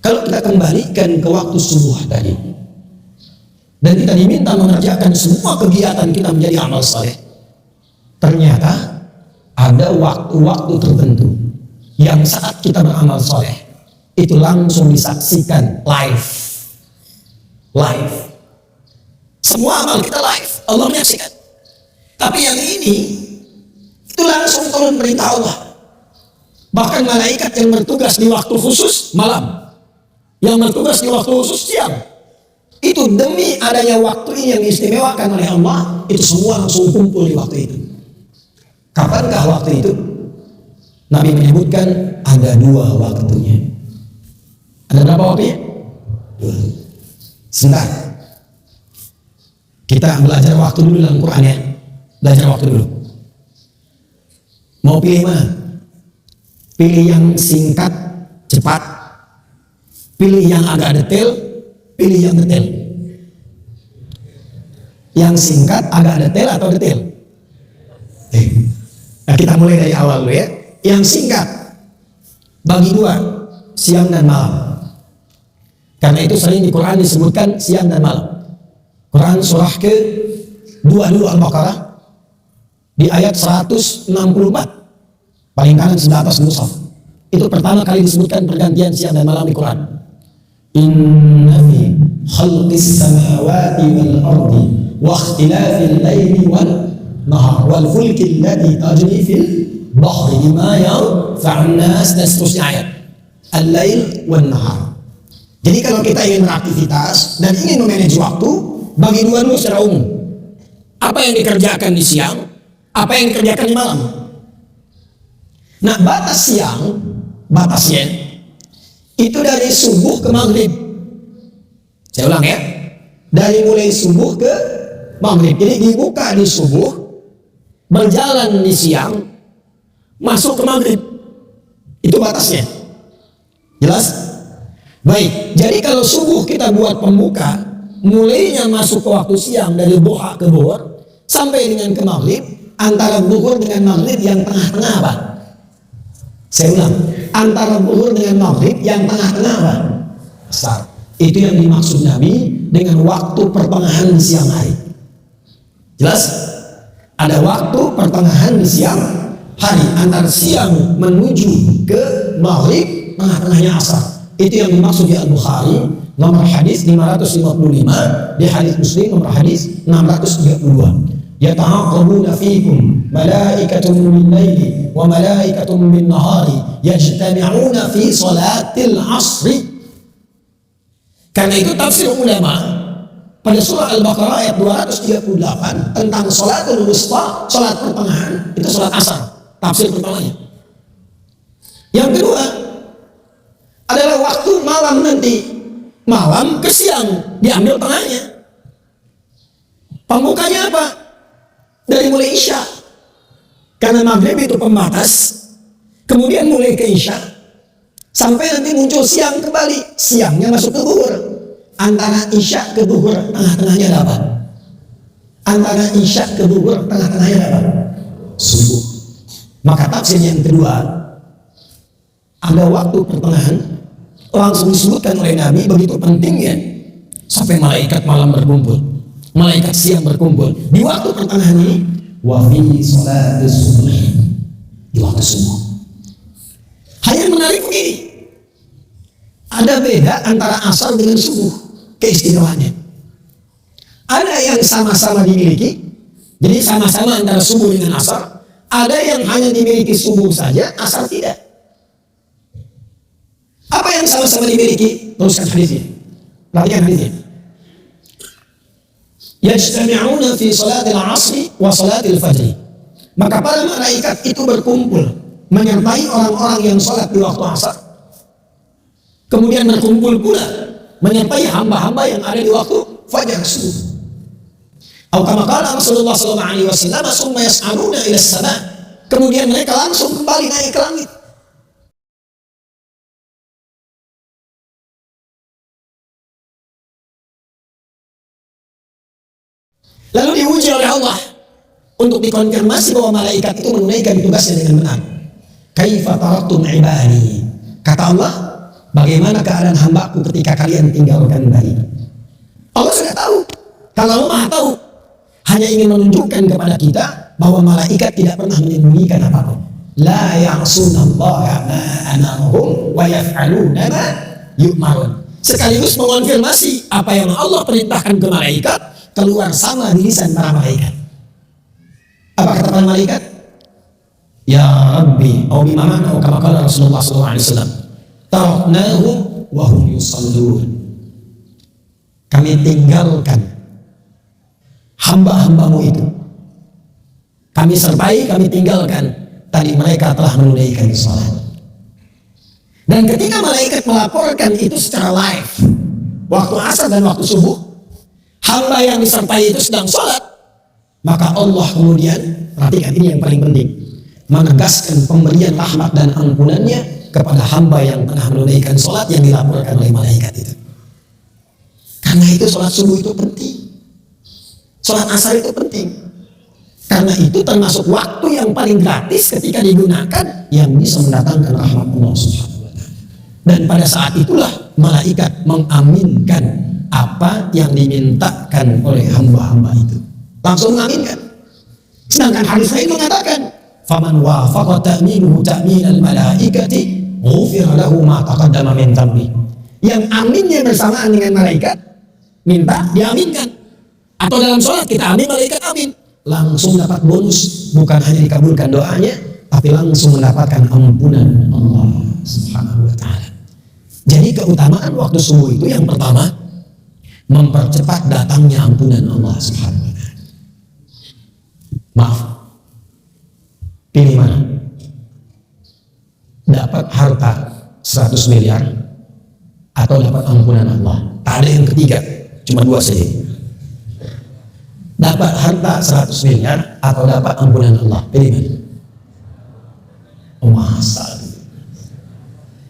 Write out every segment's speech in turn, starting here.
Kalau kita kembalikan ke waktu subuh tadi, dan kita diminta mengerjakan semua kegiatan kita menjadi amal saleh, ternyata ada waktu-waktu tertentu yang saat kita beramal saleh itu langsung disaksikan live. Semua amal kita live, Allah menyaksikan. Tapi yang ini itu langsung turun perintah Allah. Bahkan malaikat yang bertugas di waktu khusus malam, yang bertugas di waktu khusus siang, itu demi adanya waktu ini yang diistimewakan oleh Allah, itu semua langsung kumpul di waktu itu. Kapankah waktu itu? Nabi menyebutkan ada 2 waktunya. Ada berapa waktunya? 2. Sebentar. Kita belajar waktu dulu dalam Quran ya. Belajar waktu dulu. Mau pilih mana? Pilih yang singkat, cepat. Pilih yang agak detail. Pilih yang detail. Yang singkat, agak detail atau detail? Nah, kita mulai dari awal dulu ya. Yang singkat bagi 2, siang dan malam. Karena itu sering di Quran disebutkan siang dan malam. Quran surah ke-22 Al-Baqarah di ayat 164, paling kanan sebelah atas mushaf. Itu pertama kali disebutkan pergantian siang dan malam di Quran. Inna fi khalqis samawati wal ardi wa ikhtilafil laili wan nahar wal fulki allati tajri fil bahri bima yanfa'un nas, dan seterusnya ayat. Al-lail wan nahar. Jadi kalau kita ingin beraktivitas dan ingin memanage waktu, bagi 2 dulu secara umum. Apa yang dikerjakan di siang, apa yang dikerjakan di malam. Nah, batas siang, batasnya itu dari subuh ke maghrib. Saya ulang ya, dari mulai subuh ke maghrib. Jadi dibuka di subuh, berjalan di siang, masuk ke maghrib. Itu batasnya. Jelas? Baik, jadi kalau subuh kita buat pembuka, mulainya masuk ke waktu siang dari duha ke zuhur sampai dengan ke maghrib, antara zuhur dengan maghrib yang tengah-tengah apa? Saya ulang, antara zuhur dengan maghrib yang tengah-tengah apa? Asar. Itu yang dimaksud Nabi dengan waktu pertengahan di siang hari. Jelas? Ada waktu pertengahan di siang hari, antara siang menuju ke maghrib, tengah-tengahnya asar. Itu yang dimaksud di Al-Bukhari, nomor hadis 555, di hadis Muslim nomor hadis 632. Yata'aqabuna fikum malaikatun min laili wa malaikatun min nahari yajtami'una fi salatil asri. Karena itu tafsir ulama pada surah Al-Baqarah ayat 238 tentang salatul wusta, salat pertengahan, itu salat asar. Tafsir pertamanya. Yang kedua adalah waktu malam nanti, malam ke siang, diambil tengahnya. Pembukanya apa? Dari mulai Isya, karena maghrib itu pembatas, kemudian mulai ke Isya, sampai nanti muncul siang kembali. Siangnya masuk ke zuhur. Antara Isya ke zuhur, tengah-tengahnya ada apa? Antara Isya ke zuhur, tengah-tengahnya ada apa? Subuh. Maka tafsir yang kedua, ada waktu pertengahan, langsung disebutkan oleh Nabi, begitu pentingnya sampai malaikat malam berkumpul, malaikat siang berkumpul di waktu pertengahan ini. Wa fi salatis subuh, di waktu subuh. Hanya menarik begini, ada beda antara asar dengan subuh, keistimewaannya. Ada yang sama-sama dimiliki, jadi sama-sama antara subuh dengan asar. Ada yang hanya dimiliki subuh saja, asar tidak. Apa yang sama-sama dimiliki? Teruskan hadisnya. Perhatikan hadisnya. Yajtami'una fi salatil asri wa salatil fajri. Maka para malaikat itu berkumpul menyertai orang-orang yang salat di waktu asar. Kemudian berkumpul pula menyertai hamba-hamba yang ada di waktu fajar subuh. Atau kama qala Rasulullah sallallahu alaihi wasallam, "Summa yas'aluna ila as-sama'." Kemudian mereka langsung kembali naik ke langit. Lalu diuji oleh Allah untuk dikonfirmasi bahwa malaikat itu menunaikan tugasnya dengan benar. Kaifa taraktum ibadi? Kata Allah, bagaimana keadaan hambaku ketika kalian tinggalkan tadi. Allah sudah tahu. Kalau Allah Maha tahu, hanya ingin menunjukkan kepada kita bahwa malaikat tidak pernah menyembunyikan apapun. La ya'sunallaha ma amarahum wa yaf'aluna ma yu'marun. Sekaligus mengonfirmasi apa yang Allah perintahkan ke malaikat keluar sama di lisan para malaikat. Apa kata para malaikat? Ya Rabbi, au bimana au kama qala Rasulullah sallallahu alaihi wasallam. Taraknahum wa hum yusallun. Kami tinggalkan hamba-hambamu itu. Kami sertai, kami tinggalkan. Tadi mereka telah menunaikan salat. Dan ketika malaikat melaporkan itu secara live, waktu asar dan waktu subuh, hamba yang disertai itu sedang sholat, maka Allah kemudian, perhatikan ini yang paling penting, menegaskan pemberian rahmat dan ampunannya kepada hamba yang tengah menunaikan sholat yang dilaporkan oleh malaikat itu. Karena itu sholat subuh itu penting, sholat asar itu penting. Karena itu termasuk waktu yang paling gratis ketika digunakan yang bisa mendatangkan rahmat Allah Subhanahu wa Ta'ala. Dan pada saat itulah malaikat mengaminkan apa yang dimintakan oleh hamba-hamba itu. Langsung mengaminkan. Sedangkan hadis lain mengatakan, "Faman wafaqa ta'minuhu ta'minal malaikati, ghufira lahu ma taqaddama min dhanbi." Yang aminnya bersamaan dengan malaikat, minta diaminkan. Atau dalam sholat kita amin, malaikat amin. Langsung dapat bonus, bukan hanya dikabulkan doanya, tapi langsung mendapatkan ampunan Allah Subhanahu wa Ta'ala. Jadi keutamaan waktu subuh itu yang pertama, mempercepat datangnya ampunan Allah Subhanahu wa Ta'ala. Maaf, pilih mana? Dapat harta 100 miliar atau dapat ampunan Allah? Tak ada yang ketiga, cuma dua saja. Dapat harta 100 miliar atau dapat ampunan Allah? Pilih mana? Oh, masa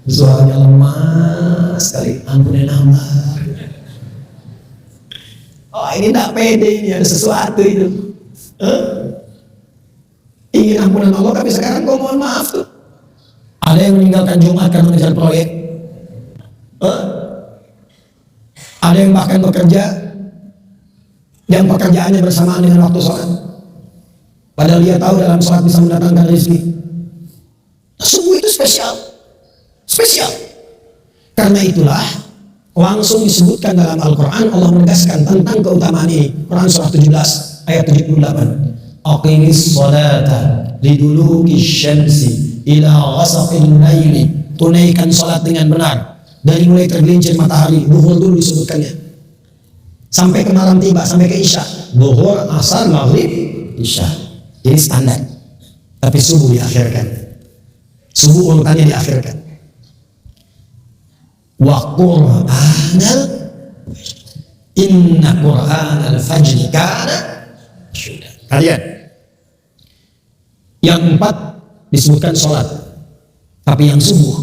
suaranya lemah sekali. Ampunan Allah. Oh, ini tak pede, ini ada sesuatu itu. Ingin ampunan Allah tapi sekarang kau mohon maaf tuh. Ada yang meninggalkan Jumat karena mengejar proyek. Ada yang bahkan bekerja yang pekerjaannya bersamaan dengan waktu sholat, padahal dia tahu dalam sholat bisa mendatangkan rezeki. Subuh itu spesial. Karena itulah langsung disebutkan dalam Al-Quran, Allah menegaskan tentang keutamaan ini. Quran surah 17 ayat 78. Aqimis sholata liduluki syamsi ila ghasaqil laili. Tunaikan sholat dengan benar dari mulai tergelincir matahari. Zuhur dulu disebutkannya sampai ke malam tiba, sampai ke isya. Zuhur, asar, maghrib, isya. Jadi standar. Tapi subuh diakhirkan. Subuh urutannya diakhirkan. Wa qur'anal inna qur'anal fajri kana syuda. Kalian. Yang empat disebutkan sholat. Tapi yang subuh,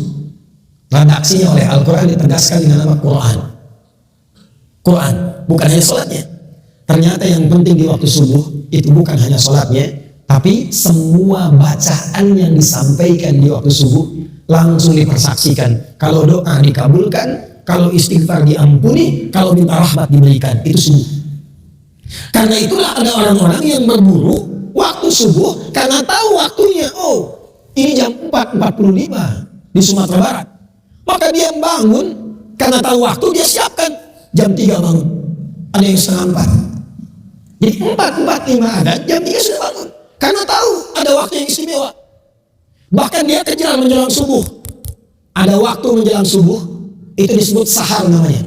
redaksinya oleh Al-Quran ditegaskan dengan nama Quran. Quran, bukan hanya sholatnya. Ternyata yang penting di waktu subuh itu bukan hanya sholatnya, tapi semua bacaan yang disampaikan di waktu subuh langsung dipersaksikan. Kalau doa dikabulkan, kalau istighfar diampuni, kalau minta rahmat diberikan. Itu subuh. Karena itulah ada orang-orang yang berburu waktu subuh karena tahu waktunya. Oh, ini jam 4.45 di Sumatera Barat. Maka dia bangun karena tahu waktu, dia siapkan. Jam 3 bangun, ada yang setengah 4. Jadi 4.45 ada, jam 3 sudah bangun. Karena tahu ada waktu yang istimewa. Bahkan dia kejar menjelang subuh. Ada waktu menjelang subuh, itu disebut sahar namanya.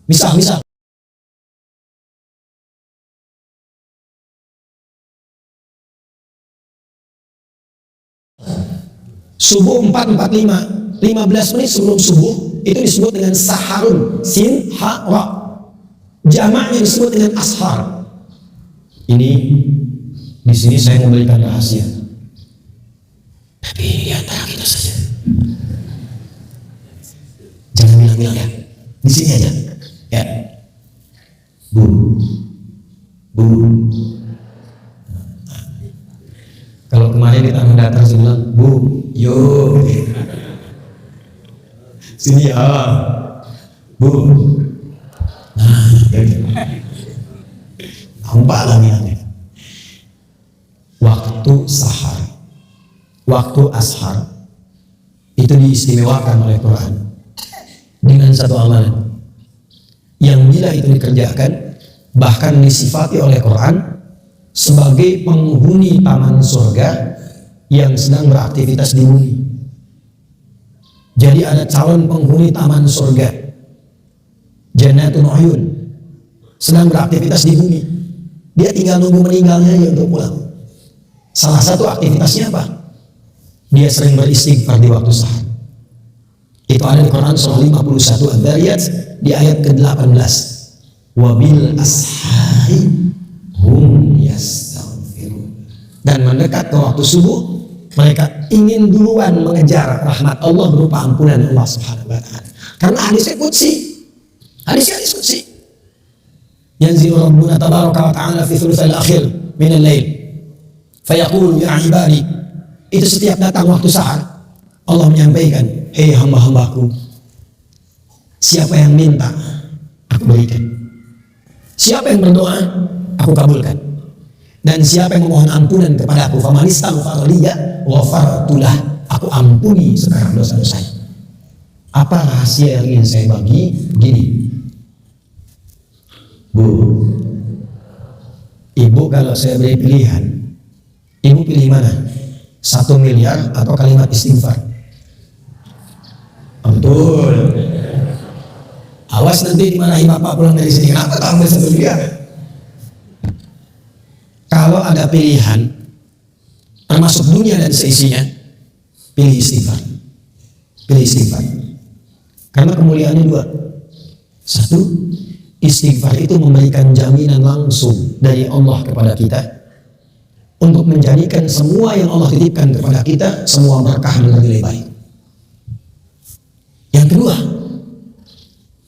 Misal. Subuh 4.45, 15 menit sebelum subuh, itu disebut dengan saharun, sin, ha, ra. Jamaknya disebut dengan ashar. Ini di sini saya memberikan rahasia. Tapi ini di antara kita saja. Jangan bilang-bilang ya. Di sini aja. Ya. Bu. Kalau kemarin di tanah datar saya bilang, Bu, yo. Sini ya, Bu. Nah, nampak lah niatnya. Waktu sahar, waktu ashar itu diistimewakan oleh Quran dengan satu amalan yang bila itu dikerjakan bahkan disifati oleh Quran sebagai penghuni taman surga yang sedang beraktivitas di bumi. Jadi ada calon penghuni taman surga, Jannatun Uyun, sedang beraktivitas di bumi. Dia tinggal nunggu meninggalnya aja untuk pulang. Salah satu aktivitasnya apa? Dia sering beristighfar di waktu sahar. Itu ada di Quran surah 51 Ad-Dariyat di ayat ke-18. Wabil ashari hum yastaghfirun. Dan mendekat ke waktu subuh, mereka ingin duluan mengejar rahmat Allah berupa ampunan Allah Subhanahu wa taala. Karena hadisnya qudsi. Hadis qudsi. Yanzilu Rabbuna tabaraka wa ta'ala fi thulutsil akhir min al-lail. Fayaqulu ya ibadi. Itu setiap datang waktu sahar Allah menyampaikan, hei hamba-hambaku, siapa yang minta aku berikan, siapa yang berdoa aku kabulkan, dan siapa yang memohon ampunan kepada aku, faman istaghfara liya ghafartu lah, aku ampuni sekarang dosa-dosanya. Apa rahasia yang ingin saya bagi? Begini, Bu, Ibu kalau saya beri pilihan, Ibu pilih mana? 1 miliar atau kalimat istighfar? Betul. Awas nanti dimarahi bapak pulang dari sini. Kenapa kamu ambil 1 miliar? Kalau ada pilihan, termasuk dunia dan seisinya, pilih istighfar. Pilih istighfar. Karena kemuliaannya 2. 1, istighfar itu memberikan jaminan langsung dari Allah kepada kita untuk menjadikan semua yang Allah titipkan kepada kita, semua berkah menjadi lebih baik. Yang kedua,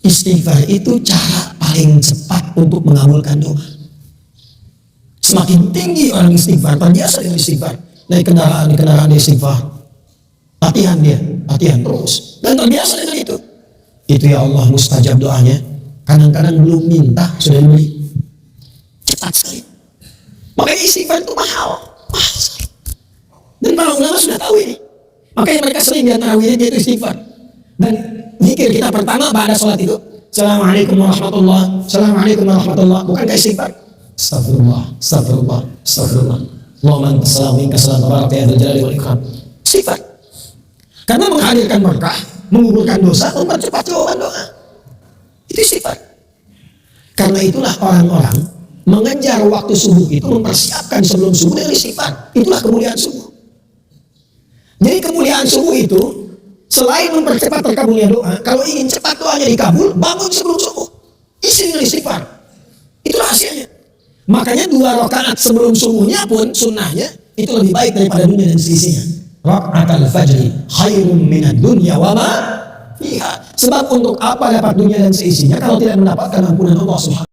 istighfar itu cara paling cepat untuk mengabulkan doa. Semakin tinggi orang istighfar, terbiasa dengan istighfar, naik kendaraan dia istighfar, latihan terus, dan terbiasa dengan itu. Itu ya Allah mustajab doanya. Kadang-kadang belum minta sudah diberi, cepat sekali. Makanya istighfar itu mahal sekali. Dan para ulama sudah tahu ini. Makanya mereka sering di antara wirid itu istighfar. Dan zikir kita pertama pada sholat itu, Assalamualaikum warahmatullah, Assalamualaikum warahmatullah, bukankah istighfar? Astagfirullah, astagfirullah, astagfirullah. Allahumma antas salam minka salam tabaraka ya dzal jalali wal ikram. Istighfar. Karena menghadirkan berkah, menguburkan dosa, mempercepat jawaban doa. Itu istighfar. Karena itulah orang-orang mengejar waktu subuh itu, mempersiapkan sebelum subuh dengan istighfar. Itulah kemuliaan subuh. Jadi kemuliaan subuh itu selain mempercepat terkabulnya doa, kalau ingin cepat doanya dikabul, bangun sebelum subuh, isi dengan istighfar. Itu rahasianya. Makanya 2 rakaat sebelum subuhnya pun sunnahnya itu lebih baik daripada dunia dan seisinya. Rakaatul fajri khairum minad dunya wa ma fiha. Sebab untuk apa dapat dunia dan seisinya kalau tidak mendapatkan ampunan Allah Subhanahu